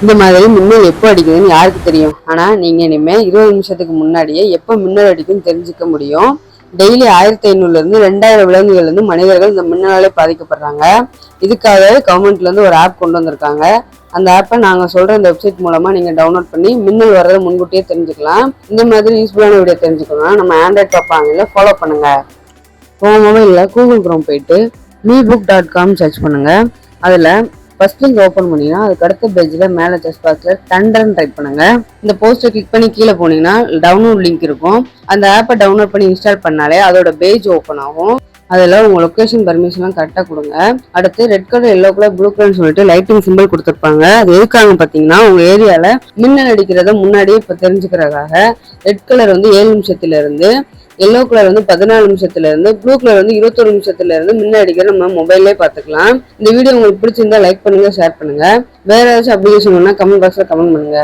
இந்த மாதிரி மின்னல் எப்போ அடிக்குதுன்னு யாருக்கு தெரியும்? ஆனா நீங்க இனிமே 20 நிமிஷத்துக்கு முன்னாடியே எப்போ மின்னல் அடிக்குன்னு தெரிஞ்சுக்க முடியும். டெய்லி 1500ல இருந்து 2000 விலங்குகள் இருந்து மனிதர்கள் இந்த மின்னலாலே பாதிக்கப்படுறாங்க. இதுக்காக கவர்மெண்ட்ல இருந்து ஒரு ஆப் கொண்டு வந்திருக்காங்க. அந்த ஆப்பை நாங்க சொல்ற இந்த வெப்சைட் மூலமா நீங்க டவுன்லோட் பண்ணி மின்னல் வர்றதை முன்கூட்டியே தெரிஞ்சுக்கலாம். இந்த மாதிரி யூஸ்ஃபுல்லான வீடியோ தெரிஞ்சுக்கணும் நம்ம ஆண்ட்ராய்ட் பாப்பாங்கல ஃபாலோ பண்ணுங்க. உங்க மொபைல்ல கூகுள் குரோம் போயிட்டு mibook.com சர்ச் பண்ணுங்க. அதுல ஃபர்ஸ்ட் லிங்க் ஓப்பன் பண்ணீங்கன்னா அதுக்கு அடுத்த பேஜ்ல மேல சர்ச் பாக்ஸ்ல தண்டர்ன்னு டைப் பண்ணுங்க. இந்த போஸ்டர் கிளிக் பண்ணி கீழே போனீங்கன்னா டவுன்லோட் லிங்க் இருக்கும். அந்த ஆப்பை டவுன்லோட் பண்ணி இன்ஸ்டால் பண்ணாலே அதோட பேஜ் ஓப்பன் ஆகும். அதுல உங்க லொகேஷன் பர்மிஷன்லாம் கரெக்டா கொடுங்க. அடுத்து red colour, yellow colour, blue கலர்னு சொல்லிட்டு லைட்டிங் சிம்பிள் கொடுத்துருப்பாங்க. அது எதுக்காக பாத்தீங்கன்னா உங்க ஏரியால மின்னல் அடிக்கிறத முன்னாடியே இப்ப தெரிஞ்சுக்கிறதுக்காக. ரெட் கலர் வந்து 7 நிமிஷத்துல இருந்து, எல்லோ கலர் வந்து 14 நிமிஷத்துல இருந்து, ப்ளூ கலர் வந்து 21 நிமிஷத்துல இருந்து மின்னல் அடிக்கிற நம்ம மொபைல்லே பாத்துக்கலாம். இந்த வீடியோ உங்களுக்கு பிடிச்சிருந்தா லைக் பண்ணுங்க, ஷேர் பண்ணுங்க. வேற ஏதாச்சும் அப்ளிகேஷன் வேணா கமெண்ட் பாக்ஸ்ல கமெண்ட் பண்ணுங்க.